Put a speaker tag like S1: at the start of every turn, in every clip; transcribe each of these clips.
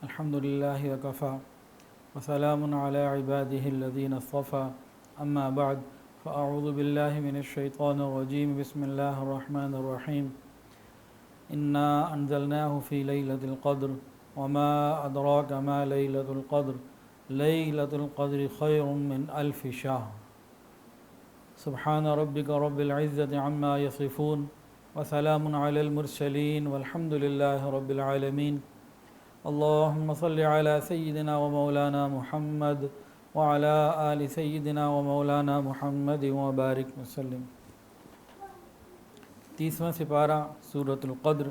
S1: الحمد لله وكفى وسلام على عباده الذين اصطفى أما بعد فأعوذ بالله من الشيطان الرجيم بسم الله الرحمن الرحيم إنا أنزلناه في ليلة القدر وما أدراك ما ليلة القدر ليلة القدر خير من ألف شهر سبحان ربك رب العزة عما يصفون وسلام على المرسلين والحمد لله رب العالمين اللهم صل على سيدنا ومولانا محمد وعلى آل سيدنا ومولانا محمد وبارك وسلم 30واں سپارہ سورۃ القدر،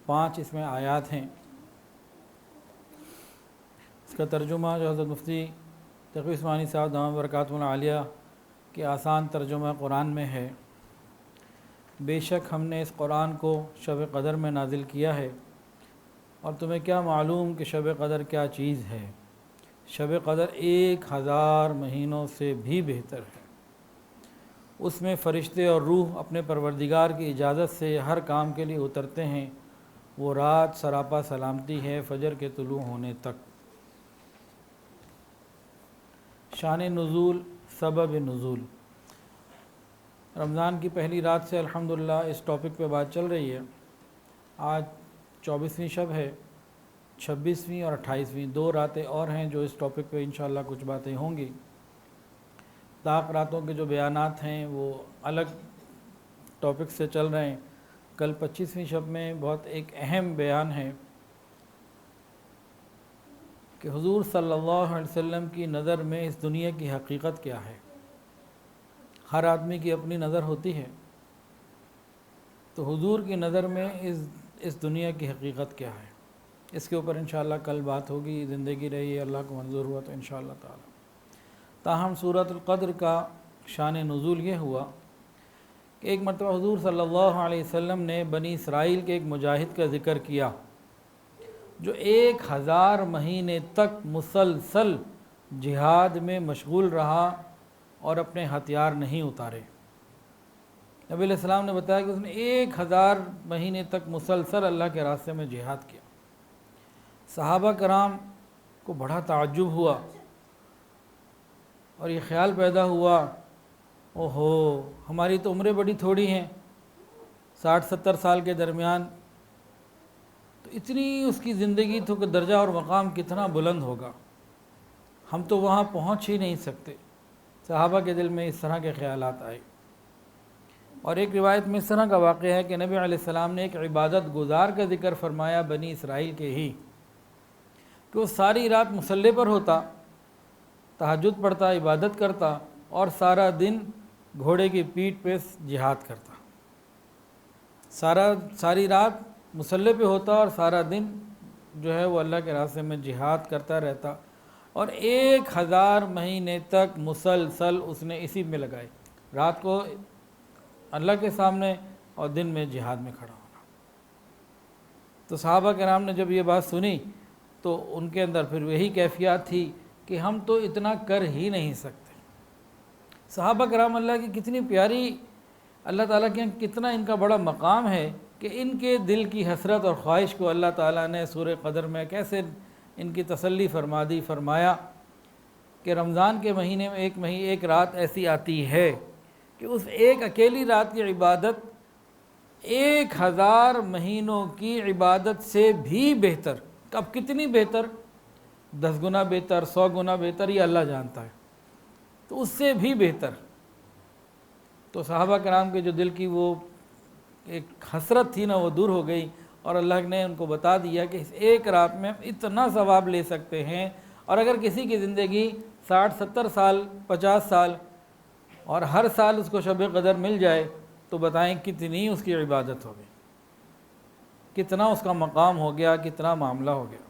S1: 5 اس میں آیات ہیں۔ اس کا ترجمہ جو حضرت مفتی تقی عثمانی صاحب دامت برکاتہ العالیہ کے آسان ترجمہ قرآن میں ہے، بے شک ہم نے اس قرآن کو شب قدر میں نازل کیا ہے، اور تمہیں کیا معلوم کہ شب قدر کیا چیز ہے؟ شب قدر 1000 مہینوں سے بھی بہتر ہے۔ اس میں فرشتے اور روح اپنے پروردگار کی اجازت سے ہر کام کے لیے اترتے ہیں۔ وہ رات سراپا سلامتی ہے فجر کے طلوع ہونے تک۔ شان نزول، سبب نزول۔ رمضان کی پہلی رات سے الحمدللہ اس ٹاپک پہ بات چل رہی ہے۔ آج 24ویں شب ہے، 26ویں اور 28ویں 2 راتیں اور ہیں جو اس ٹاپک پہ انشاءاللہ کچھ باتیں ہوں گی۔ طاق راتوں کے جو بیانات ہیں وہ الگ ٹاپک سے چل رہے ہیں۔ کل 25ویں شب میں بہت ایک اہم بیان ہے کہ حضور صلی اللہ علیہ وسلم کی نظر میں اس دنیا کی حقیقت کیا ہے۔ ہر آدمی کی اپنی نظر ہوتی ہے، تو حضور کی نظر میں اس دنیا کی حقیقت کیا ہے، اس کے اوپر انشاءاللہ کل بات ہوگی۔ زندگی رہی ہے، اللہ کو منظور ہوا تو انشاءاللہ تعالی۔ تاہم سورۃ القدر کا شان نزول یہ ہوا کہ ایک مرتبہ حضور صلی اللہ علیہ وسلم نے بنی اسرائیل کے ایک مجاہد کا ذکر کیا جو 1000 مہینے تک مسلسل جہاد میں مشغول رہا اور اپنے ہتھیار نہیں اتارے۔ نبی علیہ السلام نے بتایا کہ اس نے 1000 مہینے تک مسلسل اللہ کے راستے میں جہاد کیا۔ صحابہ کرام کو بڑا تعجب ہوا اور یہ خیال پیدا ہوا، اوہو ہماری تو عمریں بڑی تھوڑی ہیں، 60-70 سال کے درمیان، تو اتنی اس کی زندگی تو کہ درجہ اور مقام کتنا بلند ہوگا، ہم تو وہاں پہنچ ہی نہیں سکتے۔ صحابہ کے دل میں اس طرح کے خیالات آئے۔ اور ایک روایت میں اس طرح کا واقعہ ہے کہ نبی علیہ السلام نے ایک عبادت گزار کا ذکر فرمایا بنی اسرائیل کے ہی، کہ وہ ساری رات مصلی پر ہوتا، تہجد پڑھتا، عبادت کرتا، اور سارا دن گھوڑے کی پیٹھ پہ جہاد کرتا۔ ساری رات مصلی پہ ہوتا اور سارا دن جو ہے وہ اللہ کے راستے میں جہاد کرتا رہتا، اور 1000 مہینے تک مسلسل اس نے اسی میں لگائے، رات کو اللہ کے سامنے اور دن میں جہاد میں کھڑا ہونا۔ تو صحابہ کرام نے جب یہ بات سنی تو ان کے اندر پھر وہی کیفیات تھی کہ ہم تو اتنا کر ہی نہیں سکتے۔ صحابہ کرام اللہ کی کتنی پیاری، اللہ تعالیٰ کے کتنا ان کا بڑا مقام ہے کہ ان کے دل کی حسرت اور خواہش کو اللہ تعالیٰ نے سورہ قدر میں کیسے ان کی تسلی فرما دی۔ فرمایا کہ رمضان کے مہینے میں ایک رات ایسی آتی ہے کہ اس ایک اکیلی رات کی عبادت 1000 مہینوں کی عبادت سے بھی بہتر۔ اب کتنی بہتر؟ 10 گنا بہتر، 100 گنا بہتر، یہ اللہ جانتا ہے، تو اس سے بھی بہتر۔ تو صحابہ کرام کے جو دل کی وہ ایک حسرت تھی نا، وہ دور ہو گئی، اور اللہ نے ان کو بتا دیا کہ اس ایک رات میں اتنا ثواب لے سکتے ہیں۔ اور اگر کسی کی زندگی 60-70 سال، 50 سال، اور ہر سال اس کو شب قدر مل جائے تو بتائیں کتنی اس کی عبادت ہوگی، کتنا اس کا مقام ہو گیا، کتنا معاملہ ہو گیا۔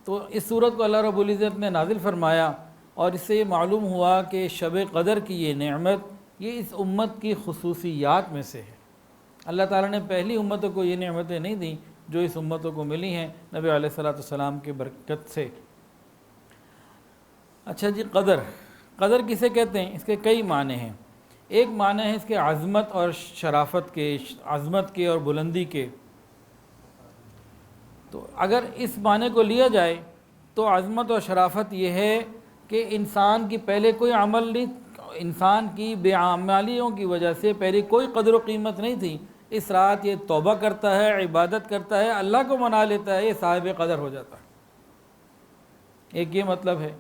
S1: تو اس صورت کو اللہ رب العزت نے نازل فرمایا، اور اس سے یہ معلوم ہوا کہ شب قدر کی یہ نعمت یہ اس امت کی خصوصیات میں سے ہے۔ اللہ تعالیٰ نے پہلی امتوں کو یہ نعمتیں نہیں دیں جو اس امتوں کو ملی ہیں نبی علیہ السلام کی برکت سے۔ اچھا جی، قدر کسے کہتے ہیں؟ اس کے کئی معنی ہیں۔ ایک معنی ہے اس کے عظمت اور شرافت کے، عظمت کے اور بلندی کے۔ تو اگر اس معنی کو لیا جائے تو عظمت و شرافت یہ ہے کہ انسان کی پہلے کوئی عمل نہیں، انسان کی بے عملیوں کی وجہ سے پہلے کوئی قدر و قیمت نہیں تھی، اس رات یہ توبہ کرتا ہے، عبادت کرتا ہے، اللہ کو منا لیتا ہے، یہ صاحب قدر ہو جاتا ہے۔ ایک یہ مطلب ہے۔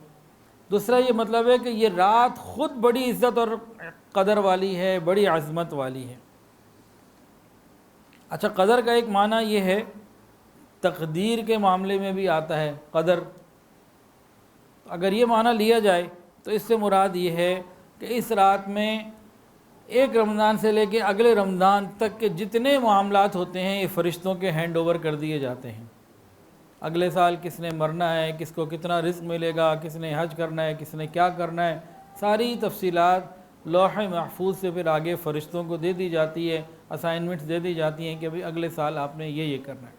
S1: دوسرا یہ مطلب ہے کہ یہ رات خود بڑی عزت اور قدر والی ہے، بڑی عظمت والی ہے۔ اچھا، قدر کا ایک معنی یہ ہے، تقدیر کے معاملے میں بھی آتا ہے قدر۔ اگر یہ معنی لیا جائے تو اس سے مراد یہ ہے کہ اس رات میں ایک رمضان سے لے کے اگلے رمضان تک کے جتنے معاملات ہوتے ہیں یہ فرشتوں کے ہینڈ اوور کر دیے جاتے ہیں۔ اگلے سال کس نے مرنا ہے، کس کو کتنا رزق ملے گا، کس نے حج کرنا ہے، کس نے کیا کرنا ہے، ساری تفصیلات لوح محفوظ سے پھر آگے فرشتوں کو دے دی جاتی ہے، اسائنمنٹس دے دی جاتی ہیں کہ بھئی اگلے سال آپ نے یہ کرنا ہے۔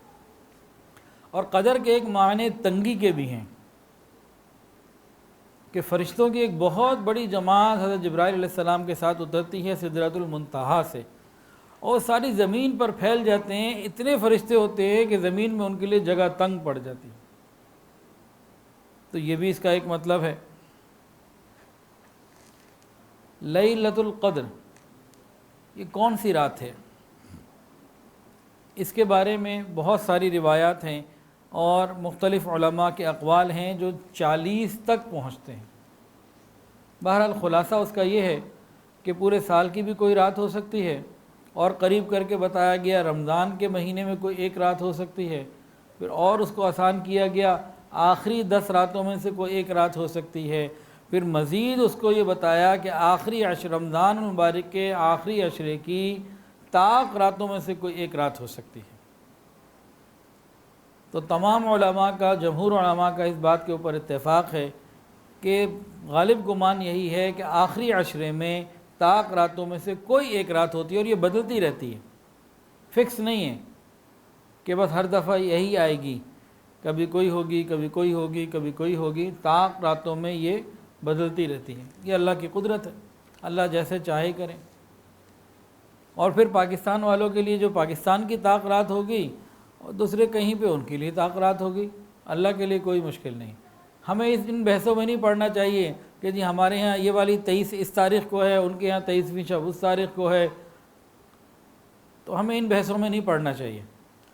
S1: اور قدر کے ایک معنی تنگی کے بھی ہیں کہ فرشتوں کی ایک بہت بڑی جماعت حضرت جبرائیل علیہ السلام کے ساتھ اترتی ہے سدرۃ المنتہا سے، اور ساری زمین پر پھیل جاتے ہیں، اتنے فرشتے ہوتے ہیں کہ زمین میں ان کے لیے جگہ تنگ پڑ جاتی ہے۔ تو یہ بھی اس کا ایک مطلب ہے۔ لیلۃ القدر یہ کون سی رات ہے؟ اس کے بارے میں بہت ساری روایات ہیں اور مختلف علماء کے اقوال ہیں جو 40 تک پہنچتے ہیں۔ بہرحال خلاصہ اس کا یہ ہے کہ پورے سال کی بھی کوئی رات ہو سکتی ہے، اور قریب کر کے بتایا گیا رمضان کے مہینے میں کوئی ایک رات ہو سکتی ہے، پھر اور اس کو آسان کیا گیا آخری 10 راتوں میں سے کوئی ایک رات ہو سکتی ہے، پھر مزید اس کو یہ بتایا کہ آخری رمضان المبارک کے آخری عشرے کی طاق راتوں میں سے کوئی ایک رات ہو سکتی ہے۔ تو تمام علماء کا، جمہور علماء کا اس بات کے اوپر اتفاق ہے کہ غالب گمان یہی ہے کہ آخری عشرے میں طاق راتوں میں سے کوئی ایک رات ہوتی ہے، اور یہ بدلتی رہتی ہے، فکس نہیں ہے کہ بس ہر دفعہ یہی آئے گی، کبھی کوئی ہوگی، کبھی کوئی ہوگی، کبھی کوئی ہوگی، طاق راتوں میں یہ بدلتی رہتی ہے۔ یہ اللہ کی قدرت ہے، اللہ جیسے چاہے کریں۔ اور پھر پاکستان والوں کے لیے جو پاکستان کی طاق رات ہوگی، اور دوسرے کہیں پہ ان کے لیے طاق رات ہوگی، اللہ کے لیے کوئی مشکل نہیں۔ ہمیں ان بحثوں میں نہیں پڑھنا چاہیے کہ جی ہمارے ہاں یہ والی 23 اس تاریخ کو ہے، ان کے ہاں 23ویں شب اس تاریخ کو ہے، تو ہمیں ان بحثوں میں نہیں پڑھنا چاہیے۔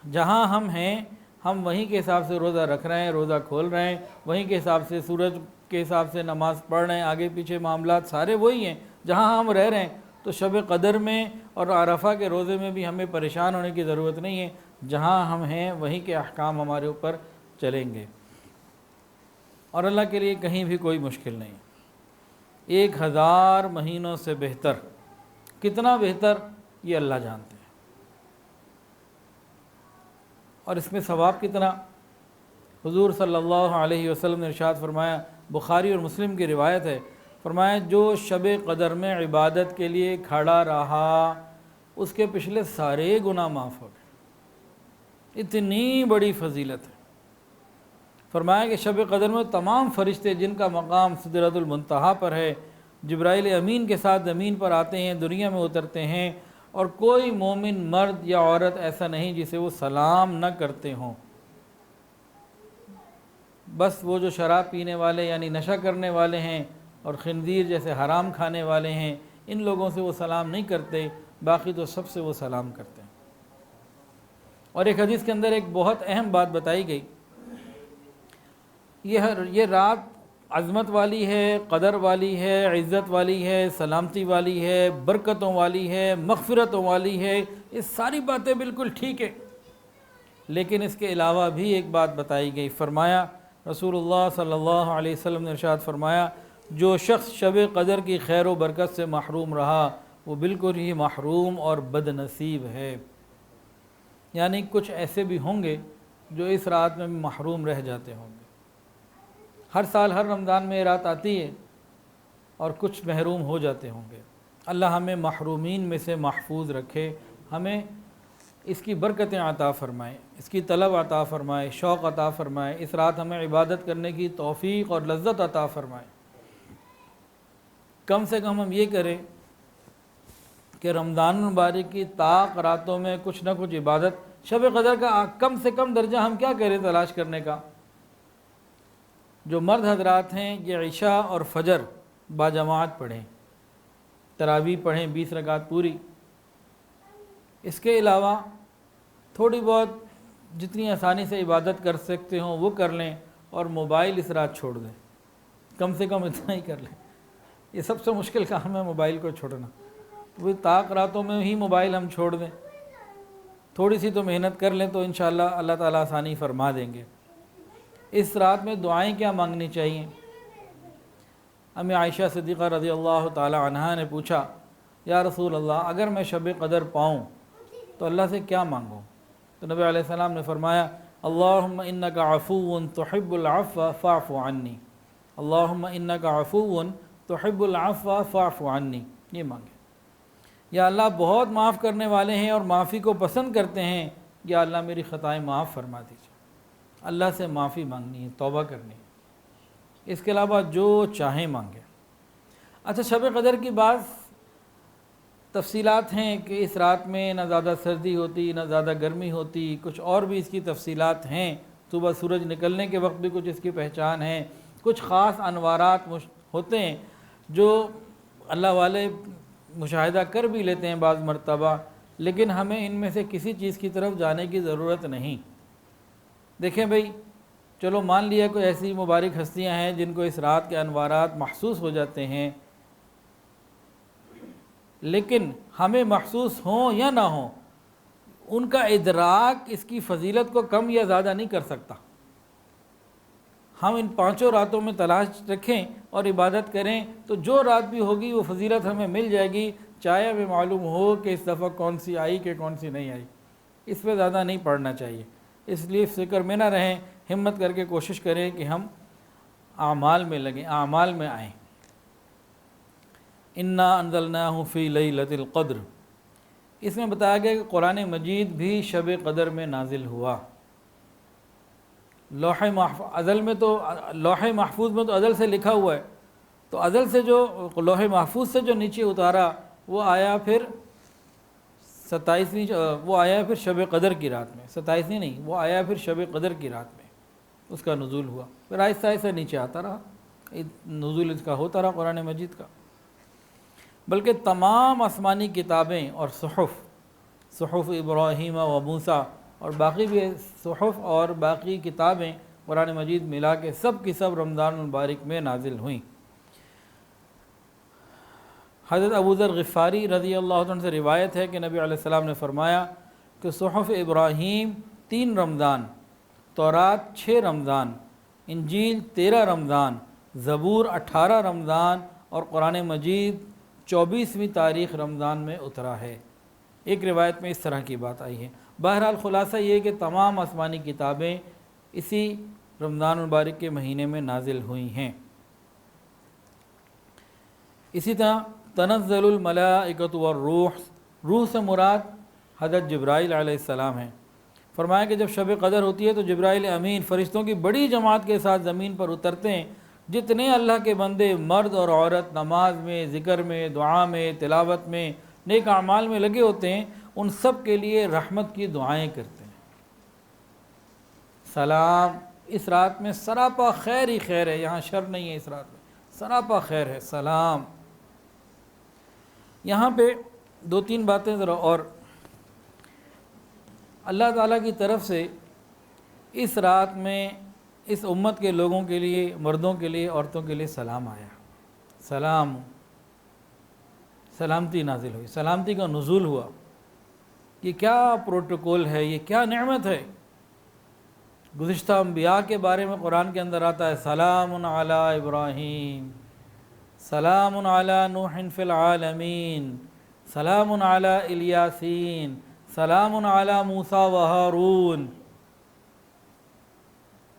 S1: جہاں ہم ہیں ہم وہیں کے حساب سے روزہ رکھ رہے ہیں، روزہ کھول رہے ہیں، وہیں کے حساب سے سورج کے حساب سے نماز پڑھ رہے ہیں، آگے پیچھے معاملات سارے وہی ہیں جہاں ہم رہ رہے ہیں۔ تو شب قدر میں اور عرفہ کے روزے میں بھی ہمیں پریشان ہونے کی ضرورت نہیں ہے، جہاں ہم ہیں وہیں کے احکام ہمارے اوپر چلیں گے، اور اللہ کے لیے کہیں بھی کوئی مشکل نہیں۔ 1000 مہینوں سے بہتر، کتنا بہتر یہ اللہ جانتے ہیں، اور اس میں ثواب کتنا۔ حضور صلی اللہ علیہ وسلم نے ارشاد فرمایا، بخاری اور مسلم کی روایت ہے، فرمایا جو شب قدر میں عبادت کے لیے کھڑا رہا اس کے پچھلے سارے گناہ معاف ہو گئے۔ اتنی بڑی فضیلت ہے۔ فرمایا کہ شب قدر میں تمام فرشتے جن کا مقام سدرۃ المنتہا پر ہے، جبرائیل امین کے ساتھ زمین پر آتے ہیں، دنیا میں اترتے ہیں، اور کوئی مومن مرد یا عورت ایسا نہیں جسے وہ سلام نہ کرتے ہوں۔ بس وہ جو شراب پینے والے یعنی نشہ کرنے والے ہیں اور خنزیر جیسے حرام کھانے والے ہیں، ان لوگوں سے وہ سلام نہیں کرتے، باقی تو سب سے وہ سلام کرتے ہیں۔ اور ایک حدیث کے اندر ایک بہت اہم بات بتائی گئی، یہ رات عظمت والی ہے، قدر والی ہے، عزت والی ہے، سلامتی والی ہے، برکتوں والی ہے، مغفرتوں والی ہے، یہ ساری باتیں بالکل ٹھیک ہے، لیکن اس کے علاوہ بھی ایک بات بتائی گئی۔ فرمایا، رسول اللہ صلی اللہ علیہ وسلم نے ارشاد فرمایا، جو شخص شب قدر کی خیر و برکت سے محروم رہا وہ بالکل ہی محروم اور بد نصیب ہے۔ یعنی کچھ ایسے بھی ہوں گے جو اس رات میں محروم رہ جاتے ہوں گے۔ ہر سال ہر رمضان میں یہ رات آتی ہے اور کچھ محروم ہو جاتے ہوں گے۔ اللہ ہمیں محرومین میں سے محفوظ رکھے، ہمیں اس کی برکتیں عطا فرمائے، اس کی طلب عطا فرمائے، شوق عطا فرمائے، اس رات ہمیں عبادت کرنے کی توفیق اور لذت عطا فرمائے۔ کم سے کم ہم یہ کریں کہ رمضان المبارک کی طاق راتوں میں کچھ نہ کچھ عبادت شب قدر کا کم سے کم درجہ ہم کیا کریں تلاش کرنے کا؟ جو مرد حضرات ہیں یہ عشاء اور فجر باجماعت پڑھیں، تراویح پڑھیں 20 رکعت پوری. اس کے علاوہ تھوڑی بہت جتنی آسانی سے عبادت کر سکتے ہوں وہ کر لیں، اور موبائل اس رات چھوڑ دیں، کم سے کم اتنا ہی کر لیں. یہ سب سے مشکل کام ہے موبائل کو چھوڑنا. وہ طاق راتوں میں ہی موبائل ہم چھوڑ دیں، تھوڑی سی تو محنت کر لیں تو انشاءاللہ اللہ تعالیٰ آسانی فرما دیں گے. اس رات میں دعائیں کیا مانگنی چاہیے؟ امی عائشہ صدیقہ رضی اللہ تعالی عنہا نے پوچھا یا رسول اللہ اگر میں شب قدر پاؤں تو اللہ سے کیا مانگوں؟ تو نبی علیہ السلام نے فرمایا اللہم انک عفو تحب العفو فاعف عنی، اللہم انک عفو تحب العفو فاعف عنی. یہ مانگے یا اللہ بہت معاف کرنے والے ہیں اور معافی کو پسند کرتے ہیں، یا اللہ میری خطائیں معاف فرما دیجیے. اللہ سے معافی مانگنی ہے، توبہ کرنی ہے. اس کے علاوہ جو چاہیں مانگیں. اچھا، شب قدر کی بعض تفصیلات ہیں کہ اس رات میں نہ زیادہ سردی ہوتی نہ زیادہ گرمی ہوتی، کچھ اور بھی اس کی تفصیلات ہیں. صبح سورج نکلنے کے وقت بھی کچھ اس کی پہچان ہے، کچھ خاص انوارات ہوتے ہیں جو اللہ والے مشاہدہ کر بھی لیتے ہیں بعض مرتبہ، لیکن ہمیں ان میں سے کسی چیز کی طرف جانے کی ضرورت نہیں. دیکھیں بھئی، چلو مان لیا کوئی ایسی مبارک ہستیاں ہیں جن کو اس رات کے انوارات محسوس ہو جاتے ہیں، لیکن ہمیں محسوس ہوں یا نہ ہوں ان کا ادراک اس کی فضیلت کو کم یا زیادہ نہیں کر سکتا. ہم ان 5 راتوں میں تلاش رکھیں اور عبادت کریں تو جو رات بھی ہوگی وہ فضیلت ہمیں مل جائے گی، چاہے ہمیں معلوم ہو کہ اس دفعہ کون سی آئی کہ کون سی نہیں آئی. اس پہ زیادہ نہیں پڑھنا چاہیے. اس لیے فکر میں نہ رہیں، ہمت کر کے کوشش کریں کہ ہم اعمال میں لگیں، اعمال میں آئیں. انا انزلناہ فی لیلۃ القدر، اس میں بتایا گیا کہ قرآن مجید بھی شب قدر میں نازل ہوا. لوح محفوظ میں تو ازل سے لکھا ہوا ہے، تو ازل سے جو لوح محفوظ سے جو نیچے اتارا وہ آیا پھر 27ویں، وہ آیا پھر شب قدر کی رات میں. 27ویں نہیں، وہ آیا پھر شب قدر کی رات میں اس کا نزول ہوا. پھر آہستہ آہستہ نیچے آتا رہا، نزول اس کا ہوتا رہا قرآن مجید کا. بلکہ تمام آسمانی کتابیں اور صحف ابراہیم و موسیٰ اور باقی بھی صحف اور باقی کتابیں قرآن مجید ملا کے سب کی سب رمضان المبارک میں نازل ہوئیں. حضرت ابوذر غفاری رضی اللہ عنہ سے روایت ہے کہ نبی علیہ السلام نے فرمایا کہ صحف ابراہیم 3 رمضان، تورات 6 رمضان، انجیل 13 رمضان، زبور 18 رمضان اور قرآن مجید 24ویں تاریخ رمضان میں اترا ہے. ایک روایت میں اس طرح کی بات آئی ہے. بہرحال خلاصہ یہ کہ تمام آسمانی کتابیں اسی رمضان المبارک کے مہینے میں نازل ہوئی ہیں. اسی طرح تنزل الملائکۃ والروح، روح سے مراد حضرت جبرائیل علیہ السلام ہیں. فرمایا کہ جب شب قدر ہوتی ہے تو جبرائیل امین فرشتوں کی بڑی جماعت کے ساتھ زمین پر اترتے ہیں. جتنے اللہ کے بندے مرد اور عورت نماز میں، ذکر میں، دعا میں، تلاوت میں، نیک اعمال میں لگے ہوتے ہیں، ان سب کے لیے رحمت کی دعائیں کرتے ہیں. سلام، اس رات میں سراپا خیر ہی خیر ہے، یہاں شر نہیں ہے. اس رات میں سراپا خیر ہے، سلام. یہاں پہ 2-3 باتیں ذرا اور. اللہ تعالیٰ کی طرف سے اس رات میں اس امت کے لوگوں کے لیے، مردوں کے لیے، عورتوں کے لیے سلام آیا. سلام، سلامتی نازل ہوئی، سلامتی کا نزول ہوا. یہ کیا پروٹوکول ہے، یہ کیا نعمت ہے. گزشتہ انبیاء کے بارے میں قرآن کے اندر آتا ہے سلام علی ابراہیم، سلام علی نوح فی العالمین، سلام علی الیاسین، سلام علی موسیٰ و ہارون.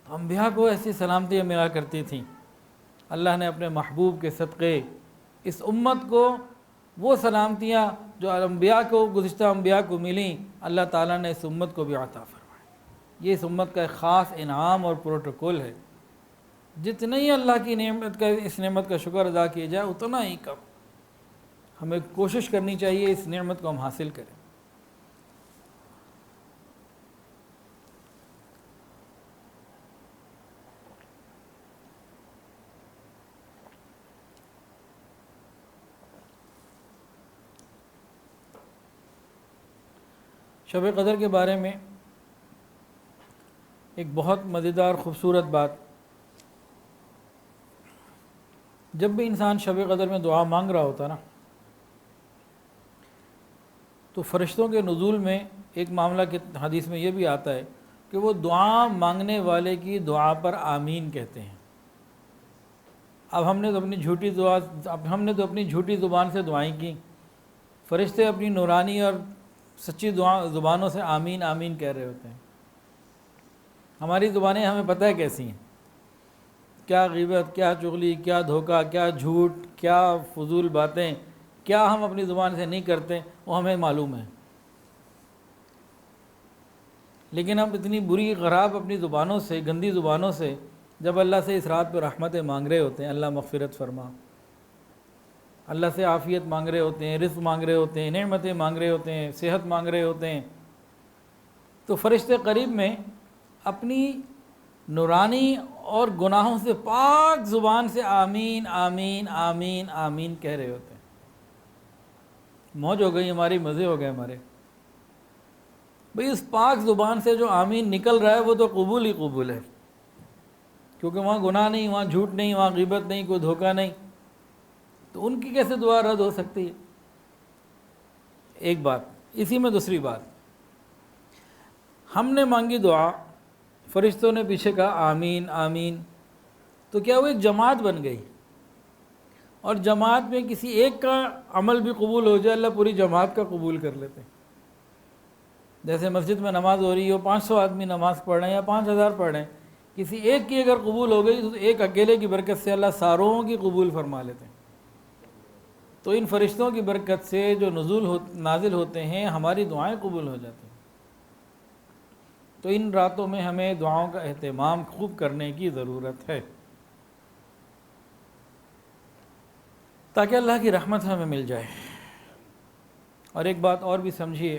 S1: انبیاء کو ایسی سلامتیاں ملا کرتی تھیں. اللہ نے اپنے محبوب کے صدقے اس امت کو وہ سلامتیاں جو انبیاء کو، گزشتہ انبیاء کو ملیں، اللہ تعالیٰ نے اس امت کو بھی عطا فرمائی. یہ اس امت کا ایک خاص انعام اور پروٹوکول ہے. جتنا ہی اللہ کی نعمت کا، اس نعمت کا شکر ادا کیا جائے اتنا ہی کم. ہمیں کوشش کرنی چاہیے اس نعمت کو ہم حاصل کریں. شب قدر کے بارے میں ایک بہت مزیدار خوبصورت بات، جب بھی انسان شب قدر میں دعا مانگ رہا ہوتا نا، تو فرشتوں کے نزول میں ایک معاملہ کی حدیث میں یہ بھی آتا ہے کہ وہ دعا مانگنے والے کی دعا پر آمین کہتے ہیں۔ اب ہم نے تو اپنی جھوٹی زبان سے دعائیں کی، فرشتے اپنی نورانی اور سچی زبانوں سے آمین آمین کہہ رہے ہوتے ہیں۔ ہماری زبانیں ہمیں پتہ ہے کیسی ہیں، کیا غیبت، کیا چغلی، کیا دھوکہ، کیا جھوٹ، کیا فضول باتیں، کیا ہم اپنی زبان سے نہیں کرتے، وہ ہمیں معلوم ہے۔ لیکن ہم اتنی بری خراب اپنی زبانوں سے، گندی زبانوں سے جب اللہ سے اس رات پہ رحمتیں مانگ رہے ہوتے ہیں، اللہ مغفرت فرما، اللہ سے عافیت مانگ رہے ہوتے ہیں، رزق مانگ رہے ہوتے ہیں، نعمتیں مانگ رہے ہوتے ہیں، صحت مانگ رہے ہوتے ہیں، تو فرشتے قریب میں اپنی نورانی اور گناہوں سے پاک زبان سے آمین آمین آمین آمین کہہ رہے ہوتے ہیں۔ موج ہو گئی ہماری، مزے ہو گئے ہمارے۔ بھئی اس پاک زبان سے جو آمین نکل رہا ہے وہ تو قبول ہی قبول ہے، کیونکہ وہاں گناہ نہیں، وہاں جھوٹ نہیں، وہاں غیبت نہیں، کوئی دھوکہ نہیں، تو ان کی کیسے دعا رد ہو سکتی ہے؟ ایک بات، اسی میں دوسری بات، ہم نے مانگی دعا، فرشتوں نے پیچھے کہا آمین آمین، تو کیا وہ ایک جماعت بن گئی؟ اور جماعت میں کسی ایک کا عمل بھی قبول ہو جائے، اللہ پوری جماعت کا قبول کر لیتے ہیں۔ جیسے مسجد میں نماز ہو رہی ہو، 500 آدمی نماز پڑھ رہے ہیں یا 5000 پڑھ رہے ہیں، کسی ایک کی اگر قبول ہو گئی تو ایک اکیلے کی برکت سے اللہ ساروں کی قبول فرما لیتے ہیں۔ تو ان فرشتوں کی برکت سے جو نازل ہوتے ہیں، ہماری دعائیں قبول ہو جاتی ہیں۔ تو ان راتوں میں ہمیں دعاؤں کا اہتمام خوب کرنے کی ضرورت ہے، تاکہ اللہ کی رحمت ہمیں مل جائے۔ اور ایک بات اور بھی سمجھیے،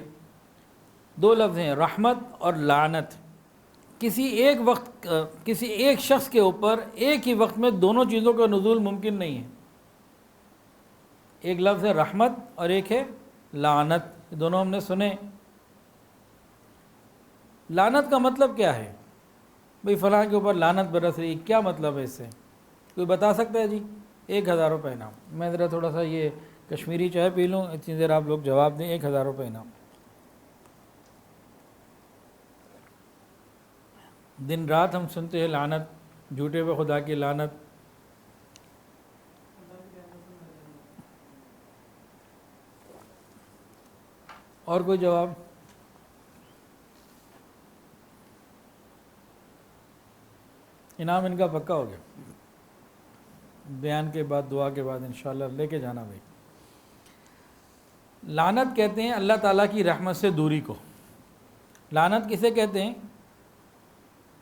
S1: 2 لفظ ہیں رحمت اور لعنت۔ کسی ایک شخص کے اوپر ایک ہی وقت میں دونوں چیزوں کا نزول ممکن نہیں ہے۔ ایک لفظ ہے رحمت اور ایک ہے لعنت، دونوں ہم نے سنے۔ لعنت کا مطلب کیا ہے؟ بھئی فلاں کے اوپر لعنت برس رہی، کیا مطلب ہے اس سے؟ کوئی بتا سکتا ہے جی؟ 1000 روپے انعام۔ میں ذرا تھوڑا سا یہ کشمیری چائے پی لوں، اتنی دیر آپ لوگ جواب دیں۔ 1000 روپے انعام۔ دن رات ہم سنتے ہیں لعنت، جھوٹے پہ خدا کی لعنت۔ اور کوئی جواب؟ انعام ان کا پکا ہو گیا، بیان کے بعد، دعا کے بعد انشاءاللہ لے کے جانا بھائی۔ لعنت کہتے ہیں اللہ تعالیٰ کی رحمت سے دوری کو۔ لعنت کسے کہتے ہیں؟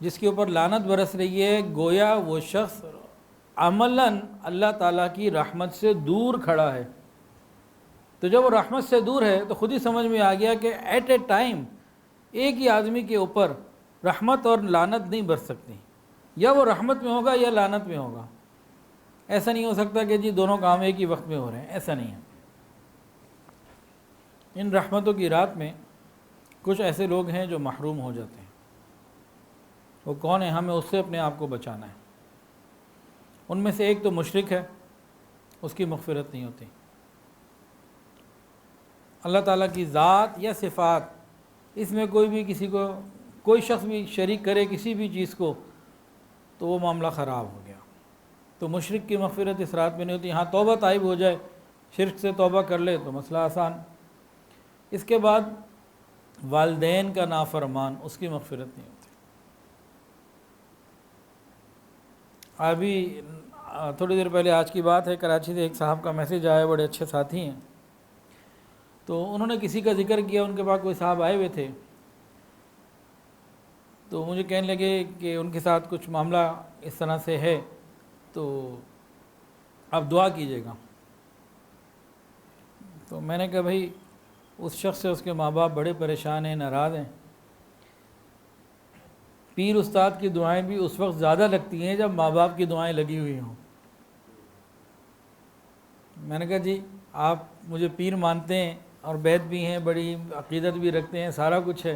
S1: جس کے اوپر لعنت برس رہی ہے، گویا وہ شخص عملاً اللہ تعالیٰ کی رحمت سے دور کھڑا ہے۔ تو جب وہ رحمت سے دور ہے تو خود ہی سمجھ میں آ گیا کہ ایٹ اے ٹائم ایک ہی آدمی کے اوپر رحمت اور لعنت نہیں برس سکتی، یا وہ رحمت میں ہوگا یا لعنت میں ہوگا۔ ایسا نہیں ہو سکتا کہ جی دونوں کام ایک ہی وقت میں ہو رہے ہیں، ایسا نہیں ہے۔ ان رحمتوں کی رات میں کچھ ایسے لوگ ہیں جو محروم ہو جاتے ہیں۔ وہ کون ہیں؟ ہمیں اس سے اپنے آپ کو بچانا ہے۔ ان میں سے ایک تو مشرک ہے، اس کی مغفرت نہیں ہوتی۔ اللہ تعالیٰ کی ذات یا صفات، اس میں کوئی شخص بھی شریک کرے کسی بھی چیز کو تو وہ معاملہ خراب ہو گیا۔ تو مشرک کی مغفرت اس رات میں نہیں ہوتی۔ ہاں توبہ تائب ہو جائے، شرک سے توبہ کر لے تو مسئلہ آسان۔ اس کے بعد والدین کا نافرمان، اس کی مغفرت نہیں ہوتی۔ ابھی تھوڑی دیر پہلے آج کی بات ہے، کراچی سے ایک صاحب کا میسیج آیا، بڑے اچھے ساتھی ہیں، تو انہوں نے کسی کا ذکر کیا، ان کے پاس کوئی صاحب آئے ہوئے تھے، تو مجھے کہنے لگے کہ ان کے ساتھ کچھ معاملہ اس طرح سے ہے، تو آپ دعا کیجیے گا۔ تو میں نے کہا بھائی اس شخص سے اس کے ماں باپ بڑے پریشان ہیں، ناراض ہیں۔ پیر استاد کی دعائیں بھی اس وقت زیادہ لگتی ہیں جب ماں باپ کی دعائیں لگی ہوئی ہوں۔ میں نے کہا جی آپ مجھے پیر مانتے ہیں اور بیت بھی ہیں, بڑی عقیدت بھی رکھتے ہیں, سارا کچھ ہے,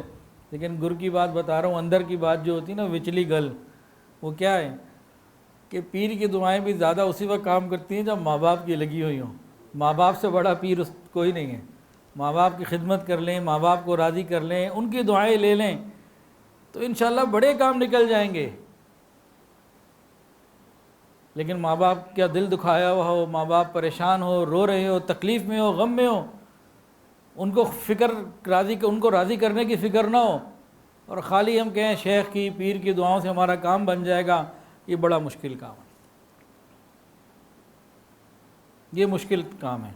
S1: لیکن گر کی بات بتا رہا ہوں, اندر کی بات جو ہوتی ہے نا وچلی گل, وہ کیا ہے کہ پیر کی دعائیں بھی زیادہ اسی وقت کام کرتی ہیں جب ماں باپ کی لگی ہوئی ہوں. ماں باپ سے بڑا پیر کوئی نہیں ہے. ماں باپ کی خدمت کر لیں, ماں باپ کو راضی کر لیں, ان کی دعائیں لے لیں تو انشاءاللہ بڑے کام نکل جائیں گے. لیکن ماں باپ کا دل دکھایا ہوا ہو, ماں باپ پریشان ہو, رو رہے ہو, تکلیف میں ہو, غم میں ہو, ان کو ان کو راضی کرنے کی فکر نہ ہو, اور خالی ہم کہیں شیخ کی پیر کی دعاؤں سے ہمارا کام بن جائے گا, یہ بڑا مشکل کام ہے. یہ مشکل کام ہے.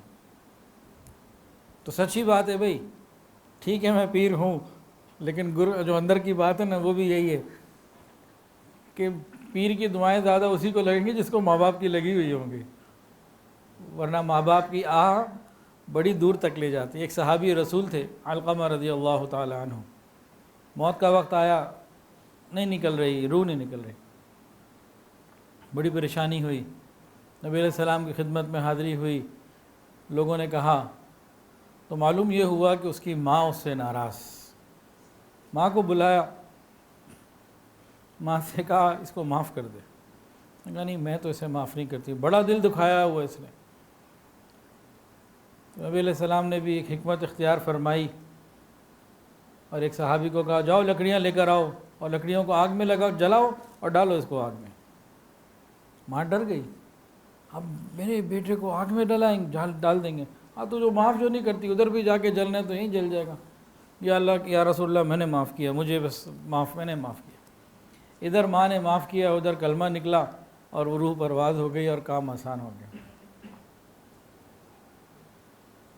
S1: تو سچی بات ہے بھائی, ٹھیک ہے میں پیر ہوں, لیکن جو اندر کی بات ہے نا وہ بھی یہی ہے کہ پیر کی دعائیں زیادہ اسی کو لگیں گی جس کو ماں باپ کی لگی ہوئی ہوں گی, ورنہ ماں باپ کی آہ بڑی دور تک لے جاتی ہے. ایک صحابی رسول تھے علقمہ رضی اللہ تعالی عنہ, موت کا وقت آیا, نہیں نکل رہی, روح نہیں نکل رہی, بڑی پریشانی ہوئی, نبی علیہ السلام کی خدمت میں حاضری ہوئی. لوگوں نے کہا تو معلوم یہ ہوا کہ اس کی ماں اس سے ناراض. ماں کو بلایا, ماں سے کہا اس کو معاف کر دے. کہا نہیں میں تو اسے معاف نہیں کرتی, بڑا دل دکھایا ہوا اس نے. نبی علیہ السلام نے بھی ایک حکمت اختیار فرمائی اور ایک صحابی کو کہا جاؤ لکڑیاں لے کر آؤ, اور لکڑیوں کو آگ میں لگاؤ, جلاؤ اور ڈالو اس کو آگ میں. ماں ڈر گئی, اب میرے بیٹے کو آگ میں ڈال دیں گے. ہاں تو جو معاف جو نہیں کرتی ادھر بھی جا کے جلنا ہے تو یہیں جل جائے گا. یا اللہ یا رسول اللہ میں نے معاف کیا, مجھے بس میں نے معاف کیا. ادھر ماں نے معاف کیا, ادھر کلمہ نکلا اور وہ روح پرواز ہو گئی اور کام آسان ہو گیا.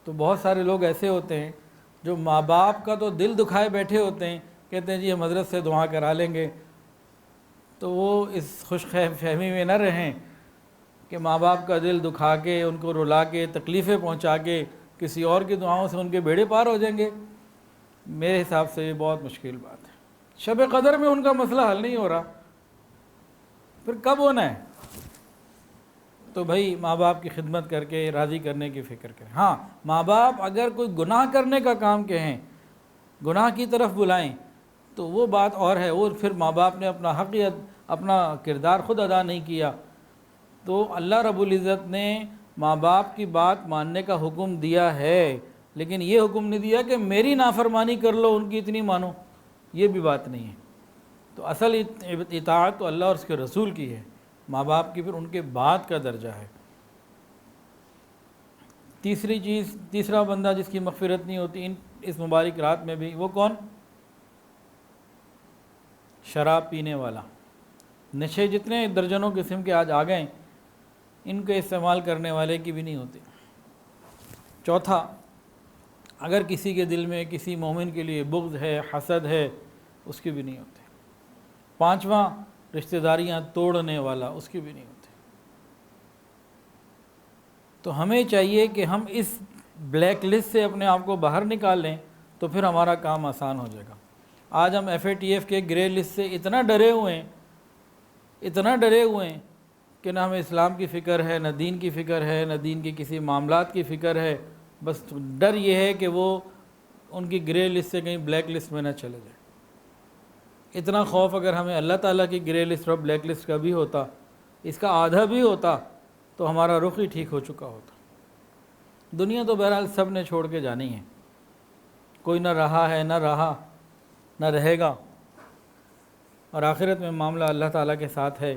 S1: تو بہت سارے لوگ ایسے ہوتے ہیں جو ماں باپ کا تو دل دکھائے بیٹھے ہوتے ہیں, کہتے ہیں جی ہم حضرت سے دعا کرا لیں گے. تو وہ اس خوش فہمی میں نہ رہیں کہ ماں باپ کا دل دکھا کے, ان کو رلا کے, تکلیفیں پہنچا کے کسی اور کی دعاؤں سے ان کے بیڑے پار ہو جائیں گے. میرے حساب سے یہ بہت مشکل بات ہے. شب قدر میں ان کا مسئلہ حل نہیں ہو رہا, پھر کب ہونا ہے؟ تو بھائی ماں باپ کی خدمت کر کے راضی کرنے کی فکر کریں. ہاں ماں باپ اگر کوئی گناہ کرنے کا کام کہیں, گناہ کی طرف بلائیں تو وہ بات اور ہے. وہ پھر ماں باپ نے اپنا حق یا اپنا کردار خود ادا نہیں کیا. تو اللہ رب العزت نے ماں باپ کی بات ماننے کا حکم دیا ہے, لیکن یہ حکم نہیں دیا کہ میری نافرمانی کر لو ان کی اتنی مانو, یہ بھی بات نہیں ہے. تو اصل اطاعت تو اللہ اور اس کے رسول کی ہے, ماں باپ کی پھر ان کے بعد کا درجہ ہے. تیسرا بندہ جس کی مغفرت نہیں ہوتی اس مبارک رات میں بھی, وہ کون؟ شراب پینے والا. نشے جتنے درجنوں قسم کے آج آ گئے, ان کے استعمال کرنے والے کی بھی نہیں ہوتی. چوتھا, اگر کسی کے دل میں کسی مومن کے لیے بغض ہے, حسد ہے, اس کی بھی نہیں ہوتی. پانچواں, رشتہ داریاں توڑنے والا, اس کی بھی نہیں ہوتی. تو ہمیں چاہیے کہ ہم اس بلیک لسٹ سے اپنے آپ کو باہر نکال لیں, تو پھر ہمارا کام آسان ہو جائے گا. آج ہم FATF کے گرے لسٹ سے اتنا ڈرے ہوئے ہیں کہ نہ ہمیں اسلام کی فکر ہے, نہ دین کی فکر ہے, نہ دین کے کسی معاملات کی فکر ہے. بس ڈر یہ ہے کہ وہ ان کی گرے لسٹ سے کہیں بلیک لسٹ میں نہ چلے جائے. اتنا خوف اگر ہمیں اللہ تعالیٰ کی گرے لسٹ اور بلیک لسٹ کا بھی ہوتا, اس کا آدھا بھی ہوتا, تو ہمارا رخ ہی ٹھیک ہو چکا ہوتا. دنیا تو بہرحال سب نے چھوڑ کے جانی ہے, کوئی نہ رہا ہے, نہ رہے گا, اور آخرت میں معاملہ اللہ تعالیٰ کے ساتھ ہے.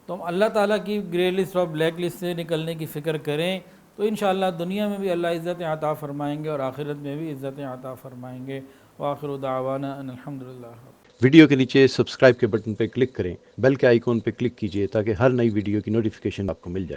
S1: تو ہم اللہ تعالیٰ کی گرے لسٹ اور بلیک لسٹ سے نکلنے کی فکر کریں, تو انشاءاللہ دنیا میں بھی اللہ عزتیں عطا فرمائیں گے اور آخرت میں بھی عزتیں عطا فرمائیں گے. وآخر دعوانا ان الحمدللہ.
S2: ویڈیو کے نیچے سبسکرائب کے بٹن پہ کلک کریں, بیل کے آئیکن پہ کلک کیجئے تاکہ ہر نئی ویڈیو کی نوٹیفیکیشن آپ کو مل جائے.